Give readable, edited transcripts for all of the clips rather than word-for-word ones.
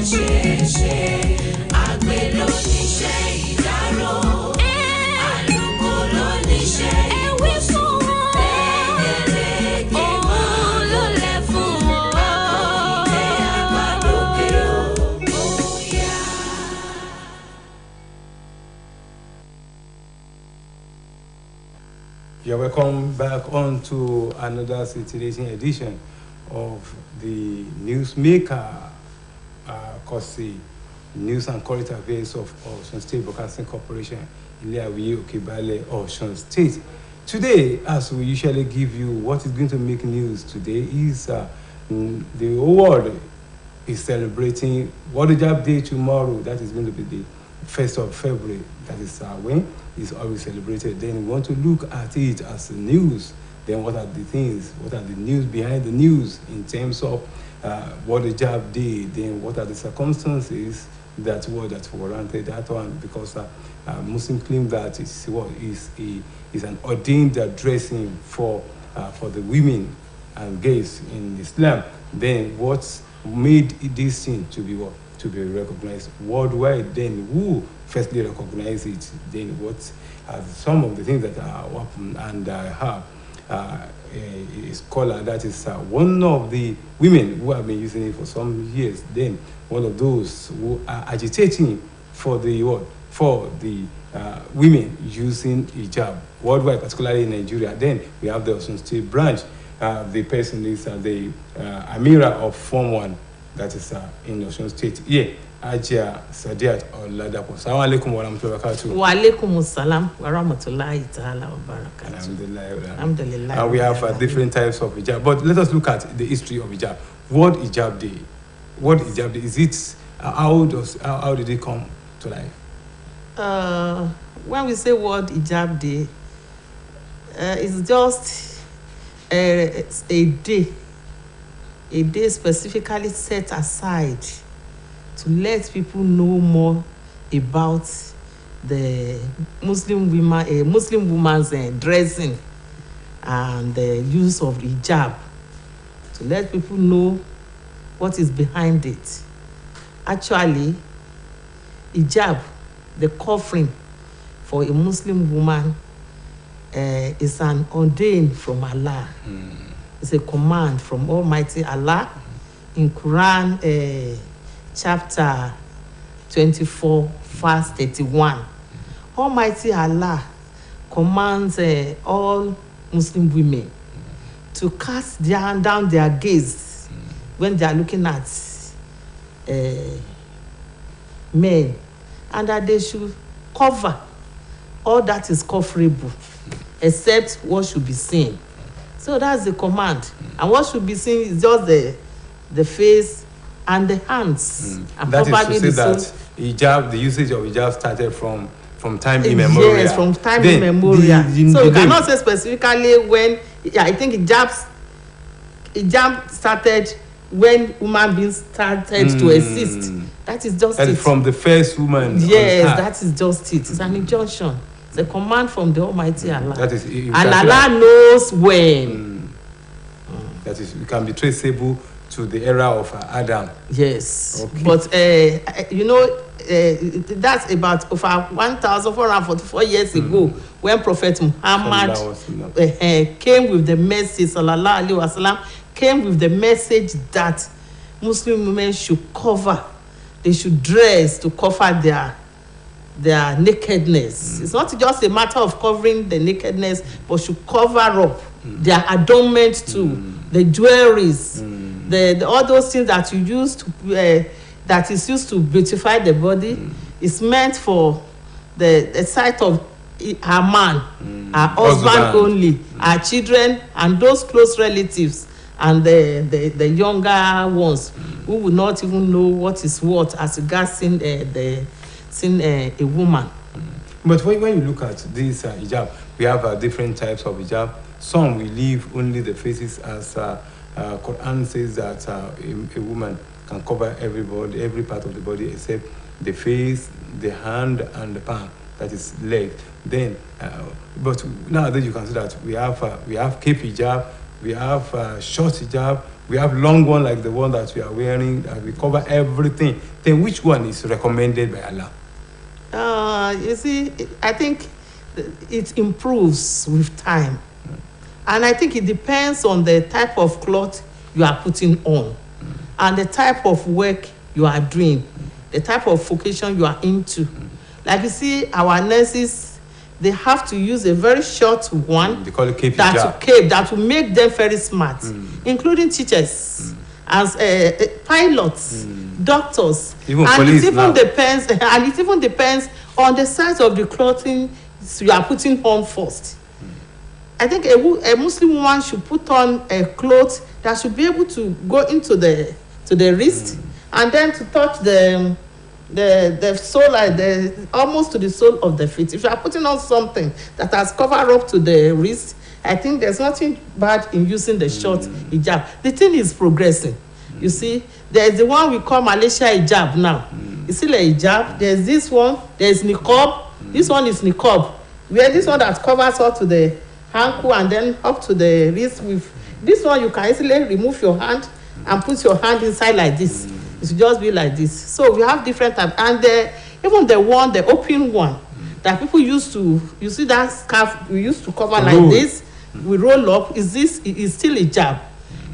You're welcome back on to another today's edition of the Newsmaker, courtesy News and Current Affairs of Osun State Broadcasting Corporation, Ile-Awiye Okebale, Osun State. Today, as we usually give you what is going to make news today, is the whole world is celebrating World Hijab Day tomorrow. That is going to be the 1st of February. That is when it's always celebrated. Then we want to look at it as the news. Then what are the things? What are the news behind the news in terms of World Hijab Day? Then what are the circumstances that warranted that one? Because Muslims claim that it's is an ordained dressing for the women and gays in Islam. Then what made this thing to be recognized worldwide? Then who firstly recognized it? Then what are some of the things that are happening? And I have a scholar that is one of the women who have been using it for some years. Then one of those who are agitating for the women using hijab worldwide, particularly in Nigeria. Then we have the Osun State branch. The person is the Amira of Form 1, that is in Osun State. Yeah, Ajia Sadiat Oladapo. Assalamu alaikum wa rahmatullahi wa barakatuh. Wa alaikum assalam wa rahmatullahi ta'ala wa barakatuh. Alhamdulillah. And we have different types of hijab. But let us look at the history of hijab. World Hijab Day. World Hijab Day, is it, how did it come to life? When we say World Hijab Day, it's just a day specifically set aside to let people know more about the Muslim woman's dressing and the use of hijab, to let people know what is behind it. Actually, hijab, the covering for a Muslim woman, is an ordained from Allah. It's a command from Almighty Allah in Quran chapter 24, verse 31. Almighty Allah commands all Muslim women to cast down their gaze when they are looking at men, and that they should cover all that is coverable except what should be seen. So that's the command. And what should be seen is just the face and the hands. And that is to say that hijab, the usage of hijab started from time immemorial. Yes, from time immemorial. So you cannot say specifically when. I think hijab started when human beings started to exist. That is just it. From the first woman. Yes, that is just it. It's an injunction. It's a command from the Almighty Allah. That is, and Allah knows when. That is, it can be traceable to the era of Adam. Yes. Okay. But that's about over 1,444 years ago, when Prophet Muhammad came with the message, sallallahu alaihi wasallam, came with the message that Muslim women should cover, they should dress to cover their nakedness. It's not just a matter of covering the nakedness, but should cover up their adornment too, the jewelries, the all those things that you use to that is used to beautify the body. Is meant for the sight of her man, her husband only, her children, and those close relatives, and the younger ones who will not even know what is what as regards seeing a woman. But when you look at this hijab, we have different types of hijab. Some will leave only the faces, as Quran says that a woman can cover every part of the body except the face, the hand, and the palm, that is leg. Then, but nowadays you can see that we have cape hijab, we have short hijab, We have long one like the one that we are wearing, that we cover everything. Then which one is recommended by Allah? You see, I think it improves with time. And I think it depends on the type of cloth you are putting on and the type of work you are doing, the type of vocation you are into. Like you see, our nurses, they have to use a very short one they call it cape that will make them very smart, including teachers, as pilots, doctors. Even and police it even now. depends, and it even depends on the size of the clothing you are putting on first. I think a Muslim woman should put on a cloth that should be able to go into the wrist and then to touch the sole, like almost to the sole of the feet. If you are putting on something that has covered up to the wrist, I think there's nothing bad in using the short hijab. The thing is progressing. You see, there's the one we call Malaysia hijab now. It's still a hijab. There's this one. There's niqab. This one is niqab. Where this one that covers up to the ankle and then up to the wrist. With this one, you can easily remove your hand and put your hand inside like this. It should just be like this. So we have different types, and even the open one that people used to, you see that scarf we used to cover like this, we roll up. Is still hijab.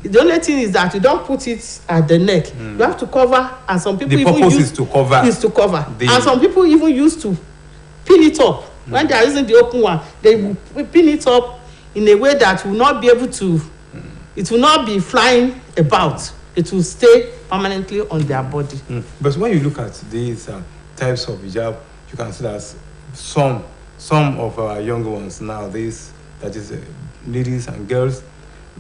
The only thing is that you don't put it at the neck. You have to cover, and some people the even purpose use is to cover. And some people even used to pin it up when they are using the open one. They will pin it up in a way that will not be able to. It will not be flying about. It will stay permanently on their body. But when you look at these types of hijab, you can see that some of our younger ones nowadays, that is ladies and girls,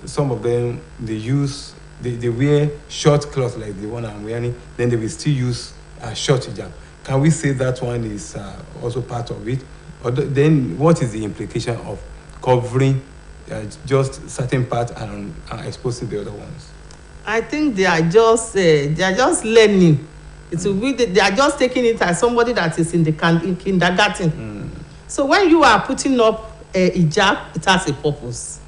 some of them they wear short cloth like the one I'm wearing, then they will still use a short hijab. Can we say that one is also part of it? Or then what is the implication of covering just certain parts and exposing the other ones? I think they are just learning. It will be they are just taking it as somebody that is in kindergarten. So when you are putting up a hijab, it has a purpose.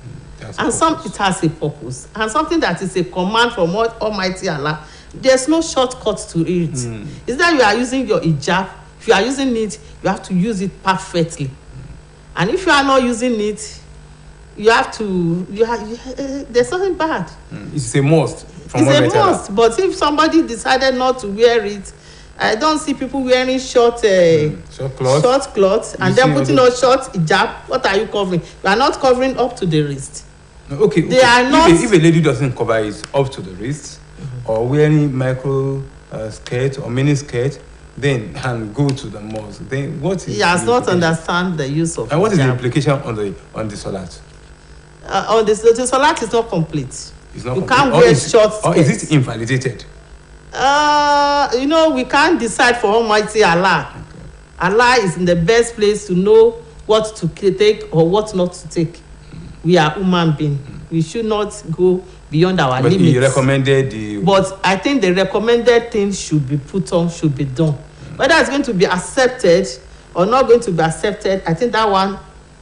It has a purpose, and something that is a command from Almighty Allah. There's no shortcut to it. It's that you are using your hijab. If you are using it, you have to use it perfectly. And if you are not using it, you have to. There's something bad. It's a must. It's a must. But if somebody decided not to wear it, I don't see people wearing short cloth and then putting on short hijab. What are you covering? You are not covering up to the wrist. Okay. They are not. If a lady doesn't cover it up to the wrist, or wearing micro skirt or mini skirt, then and go to the mosque, then what is? He has not understand the use of. And what is the implication on the salat? On the salat is not complete. It's not you complete. Can't wear short skirts. Or is it invalidated? We can't decide for Almighty Allah. Okay. Allah is in the best place to know what to take or what not to take. We are human beings. We should not go beyond our limits. But he recommended But I think the recommended things should be put on, should be done. Whether it's going to be accepted or not going to be accepted, I think that one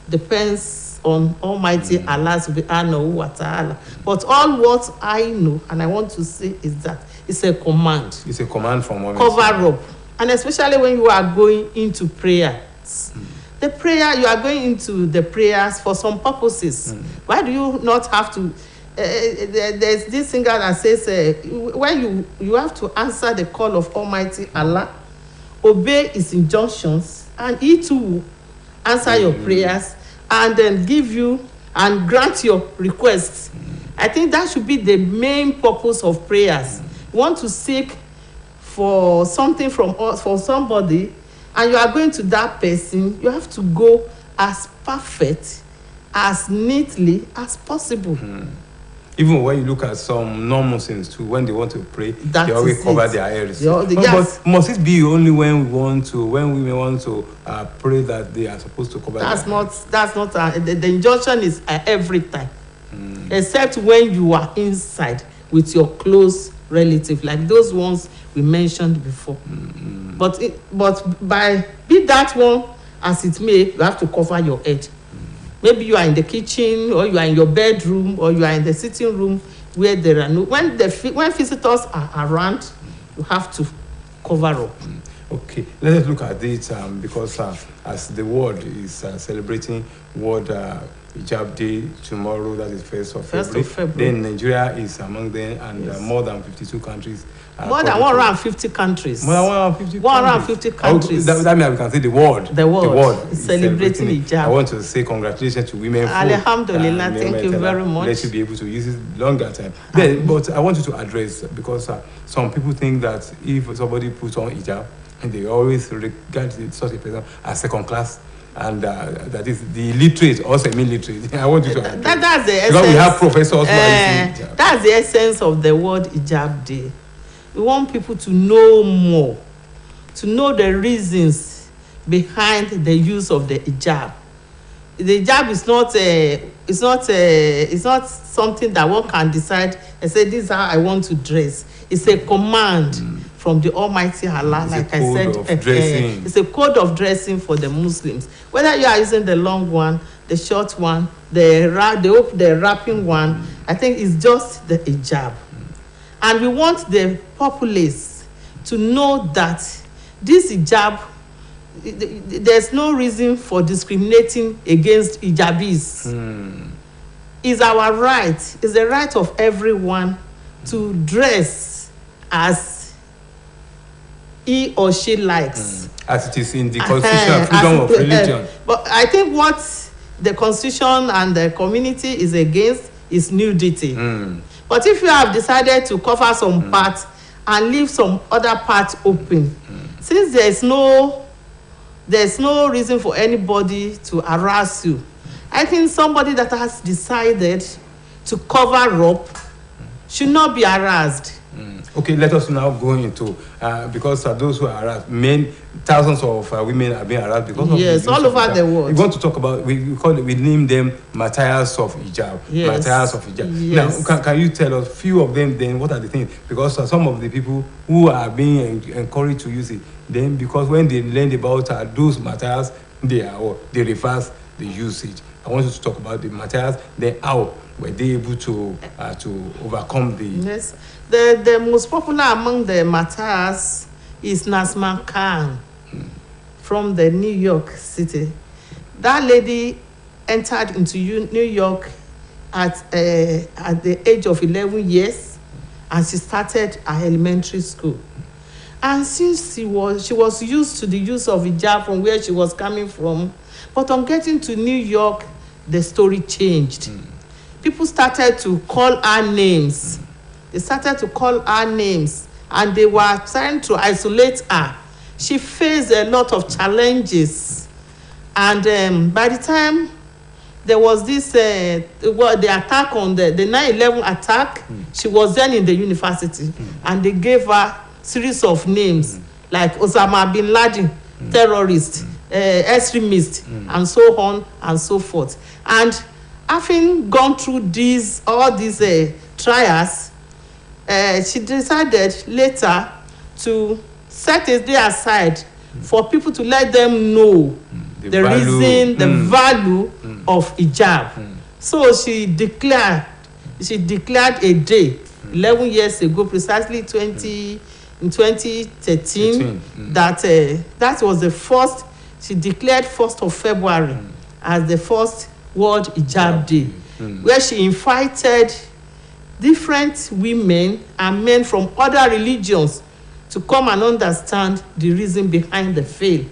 depends on Almighty Allah subhanahu wa ta'ala. But all what I know and I want to say is that it's a command. It's a command from Almighty. Cover up. And especially when you are going into prayers. The prayer, you are going into the prayers for some purposes. Why do you not have to? There's this singer that says, when you have to answer the call of Almighty Allah, obey his injunctions, and he too will answer your prayers and then give you and grant your requests. I think that should be the main purpose of prayers. You want to seek for something from us, for somebody, and you are going to that person, you have to go as perfect, as neatly as possible. Even when you look at some non-Muslims too, when they want to pray, they always cover their ears. Yes. But must it be only when women want to pray that they are supposed to cover their ears? That's not the injunction is every time, except when you are inside with your close relative, like those ones we mentioned before. But by be that one as it may, you have to cover your head. Maybe you are in the kitchen, or you are in your bedroom, or you are in the sitting room. where there are no, when visitors are around, you have to cover up. Okay, let us look at it because as the world is celebrating World Hijab Day tomorrow, that is 1st of February. Then Nigeria is among them, and more than 52 countries. More than 150 countries. More than 150 150 countries. That means we can say the world. The world is celebrating Hijab. I want to say congratulations to women. Alhamdulillah, thank you very much. Let you be able to use it longer time. But I want you to address, because some people think that if somebody puts on hijab, and they always regard such a person as second class, and that is the illiterate or semi-literate. I want you to address. That's the essence. Because we have professors who are using hijab. That's the essence of the World Hijab Day. We want people to know more, to know the reasons behind the use of the hijab. The hijab is not something that one can decide and say, this is how I want to dress. It's a command from the Almighty Allah. Like I said, it's a code of dressing for the Muslims. Whether you are using the long one, the short one, the wrapping one, I think it's just the hijab. And we want the populace to know that this hijab, there's no reason for discriminating against hijabis. It's our right. It's the right of everyone to dress as he or she likes. As it is in the Constitution, freedom of religion. But I think what the Constitution and the community is against is nudity. But if you have decided to cover some parts and leave some other parts open, since there's no reason for anybody to harass you, I think somebody that has decided to cover up should not be harassed. Okay, let us now go into because those who are harassed, thousands of women are being harassed because of yes, all over the world. We want to talk about we name them martyrs of hijab. Yes. Martyrs of hijab. Yes. Now, can you tell us few of them? Then what are the things? Because some of the people who are being encouraged to use it, then because when they learned about those martyrs, they reverse the usage. I want you to talk about the martyrs. Then how were they able to overcome the? Yes, the most popular among the martyrs is Nasma Khan from the New York City. That lady entered into New York at the age of 11 years, and she started her elementary school. And since she was used to the use of hijab from where she was coming from, but on getting to New York, the story changed. People started to call her names. They started to call her names, and they were trying to isolate her. She faced a lot of challenges, and by the time there was this the attack on the 9/11 attack, she was then in the university, and they gave her series of names like Osama bin Laden, terrorist, extremist, and so on and so forth. And having gone through all these trials, she decided later to set a day aside for people to let them know the value of hijab. So she declared a day 11 years ago, precisely in 2013, that was the first. She declared 1st of February as the first World Hijab Day, where she invited different women and men from other religions to come and understand the reason behind the veil.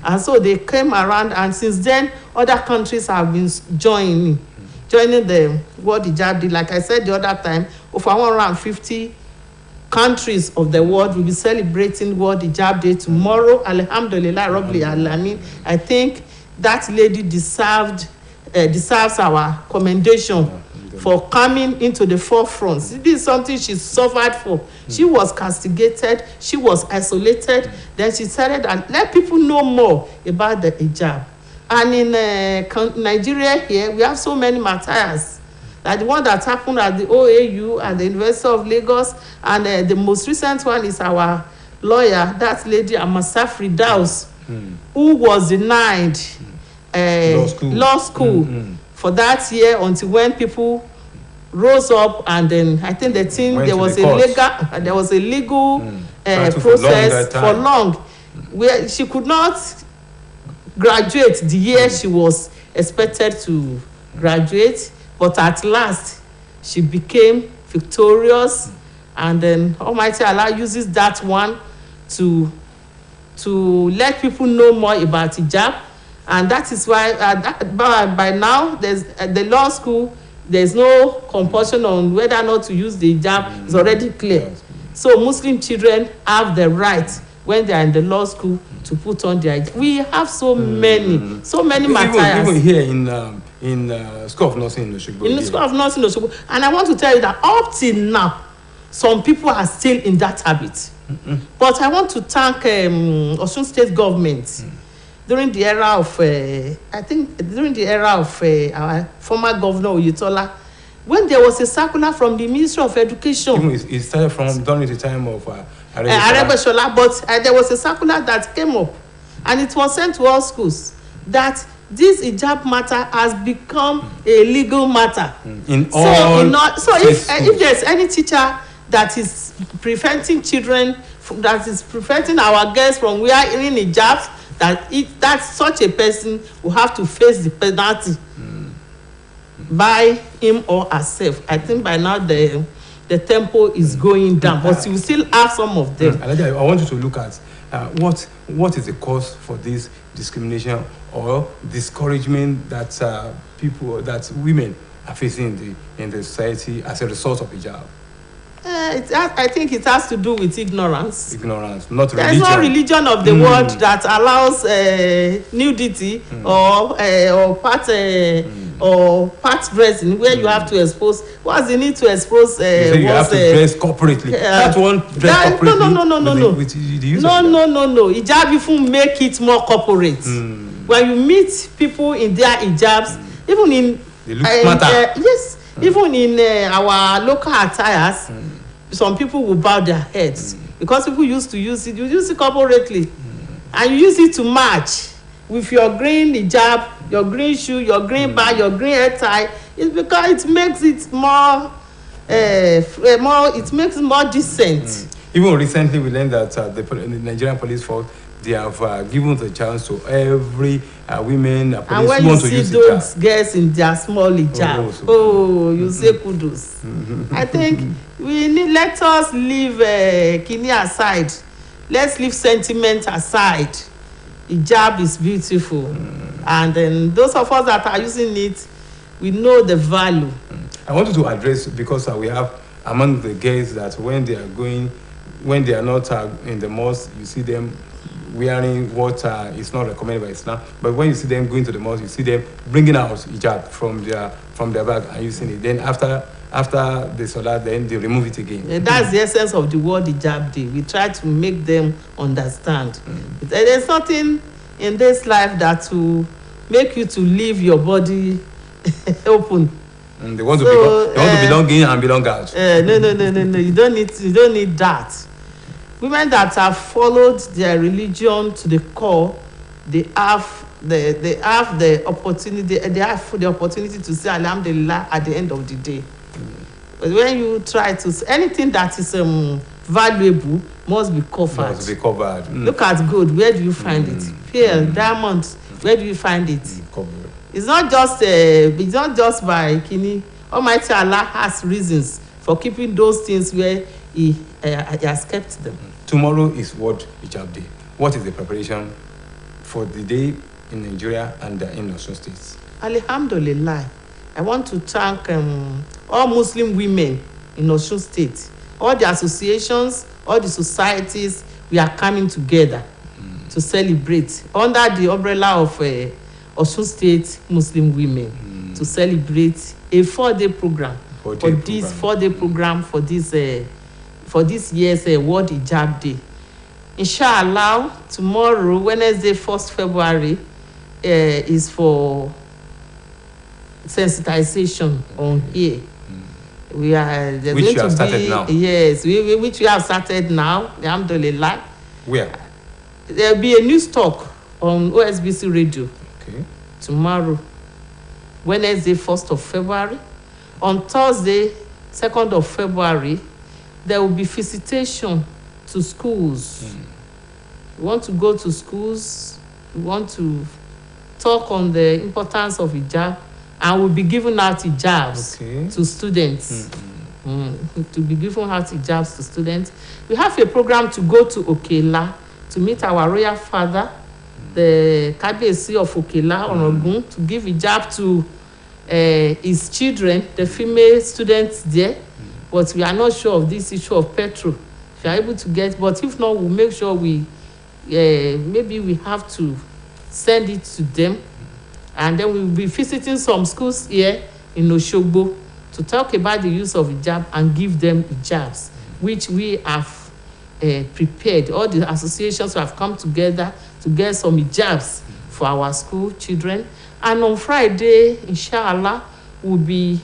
And so they came around, and since then, other countries have been joining the World Hijab Day. Like I said the other time, over 150 countries of the world will be celebrating World Hijab Day tomorrow. Alhamdulillah, Rabbil Alamin. I think that lady deserves our commendation for coming into the forefront. This is something she suffered for. She was castigated, she was isolated. Then she started and let people know more about the hijab. And in Nigeria here, we have so many martyrs. Like the one that happened at the OAU and the University of Lagos, and the most recent one is our lawyer, that lady Amasa Fridaus, who was denied law school for that year until when people rose up, and then I think the thing there was a legal process for long, where she could not graduate the year she was expected to graduate, but at last she became victorious, and then Almighty Allah uses that one to let people know more about hijab. And that is why by now there's the law school, there's no compulsion on whether or not to use the hijab. It's already clear. So Muslim children have the right, when they are in the law school, to put on their hijab. We have so many materials. Even here in School of Nursing in Osogbo. In the School of Nursing in Osogbo. And I want to tell you that up till now, some people are still in that habit. But I want to thank Osun State government. During the era of, our former governor Oyetola, when there was a circular from the Ministry of Education. It started from during the time of Aregbesola, but there was a circular that came up, and it was sent to all schools that this hijab matter has become a legal matter. If there's any teacher that is preventing children, that is preventing our girls from wearing hijabs, that such a person will have to face the penalty by him or herself. I think by now the tempo is going down, but you still have some of them. I want you to look at what is the cause for this discrimination or discouragement that women are facing in the society as a result of hijab. I think it has to do with ignorance. Ignorance, not religion. There is no religion of the world that allows nudity or part dressing where you have to expose. What's the need to expose? You have to dress corporately. That one dress corporately. No. Hijab even make it more corporate. When you meet people in their hijabs, even in they look smarter. Even in our local attires, some people will bow their heads because people used to use it. You use it corporately, and you use it to match with your green hijab, your green shoe, your green bag, your green hair tie. It's because it makes it more, more decent. Even recently, we learned that the Nigerian police force, they have given the chance to every women police and when who you want to see use those girls in their small hijab, you say kudos. I think let us leave kini aside. Let's leave sentiment aside. Hijab is beautiful, and then those of us that are using it, we know the value. I wanted to address, because we have among the girls that when they are not in the mosque, you see them wearing what is not recommended by Islam. But when you see them going to the mosque, you see them bringing out hijab from their bag and using it. Then after the salah, then they remove it again. That's the essence of the word hijab day. We try to make them understand. There's nothing in this life that will make you to leave your body open. They want to belong in and belong out. No. You don't need that. Women that have followed their religion to the core, they have the opportunity to say Alhamdulillah at the end of the day. But when you try to anything that is valuable must be covered. Look at gold. Where do you find it? Pearl, diamonds. Where do you find it? Covered. It's not just by kini. Almighty Allah has reasons for keeping those things where He has kept them. Tomorrow is World Hijab Day. What is the preparation for the day in Nigeria and in Osun State? Alhamdulillah. I want to thank all Muslim women in Osun State, all the associations, all the societies. We are coming together to celebrate under the umbrella of Osun State Muslim women to celebrate a 4-day program. For this year's World Hijab Day. Inshallah, tomorrow, Wednesday, 1st February, is for sensitization on here. Which you have started now? Yes, which we have started now. Alhamdulillah. Where? There will be a news talk on OSBC Radio. Okay. Tomorrow, Wednesday, 1st of February. On Thursday, 2nd of February, there will be visitation to schools. We want to go to schools. We want to talk on the importance of hijab, and we'll be giving out hijabs to students. To be giving out hijabs to students. We have a program to go to Okela to meet our royal father, the Kabiyesi of Okela, Orogun, to give hijab to his children, the female students there. But we are not sure of this issue of petrol. If you are able to get, but if not, we'll make sure maybe we have to send it to them. And then we'll be visiting some schools here in Osogbo to talk about the use of hijab and give them hijabs, which we have prepared. All the associations have come together to get some hijabs for our school children. And on Friday, inshallah, we'll be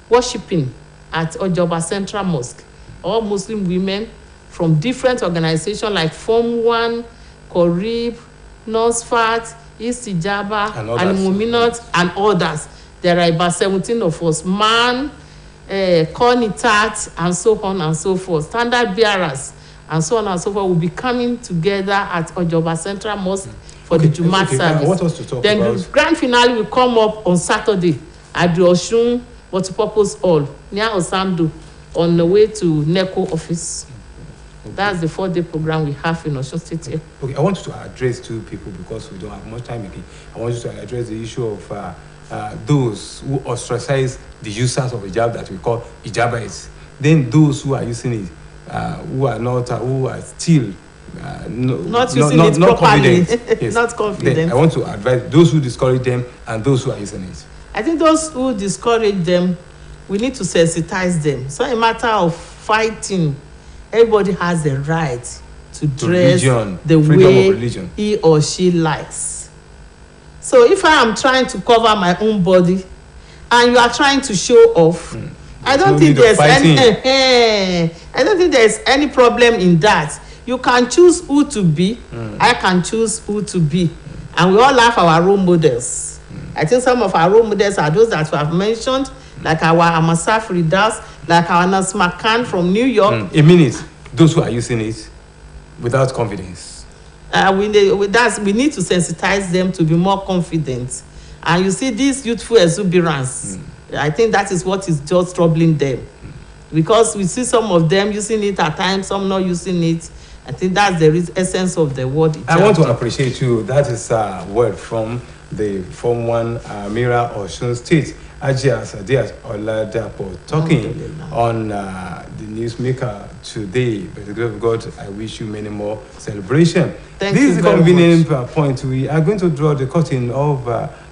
worshiping at Ojoba Central Mosque. All Muslim women from different organizations like Form 1, Korib, Nosfat, Istijaba, Al-Muminat, and others. There are about 17 of us. Man, Konitat, and so on and so forth. Standard bearers, and so on and so forth, will be coming together at Ojoba Central Mosque for the Jumat service. I want us to talk then about... the grand finale will come up on Saturday at the Osun Multipurpose Hall near Osando on the way to NECO office. That's the 4-day program we have in Osun State here. Okay, I want you to address two people because we don't have much time again. I want you to address the issue of those who ostracize the users of hijab that we call hijabites. Then those who are using it, who are still not using it properly, yes. not confident. Then I want to advise those who discourage them and those who are using it. I think those who discourage them, we need to sensitize them. So a matter of fighting, everybody has the right to dress the way he or she likes. So if I am trying to cover my own body and you are trying to show off, I don't think there's any problem in that. You can choose who to be. I can choose who to be. And we all have our role models. I think some of our role models are those that we have mentioned, like our Amasaf Ridas, like our Nasma Khan from New York. A minute, those who are using it without confidence. We need to sensitize them to be more confident. And you see this youthful exuberance. I think that is what is just troubling them. Because we see some of them using it at times, some not using it. I think that's the essence of the word. I want to appreciate you. That is a word from the Form 1 Mira Osun State. Ajia Sadiat Oladapo talking on the Newsmaker today. By the grace of God, I wish you many more celebrations. This is a convenient point. We are going to draw the curtain of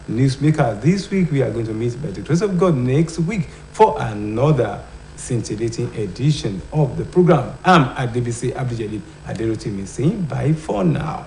Newsmaker. This week, we are going to meet by the grace of God next week for another scintillating edition of the program. I'm Adebisi Abdul Aderotimi saying bye for now.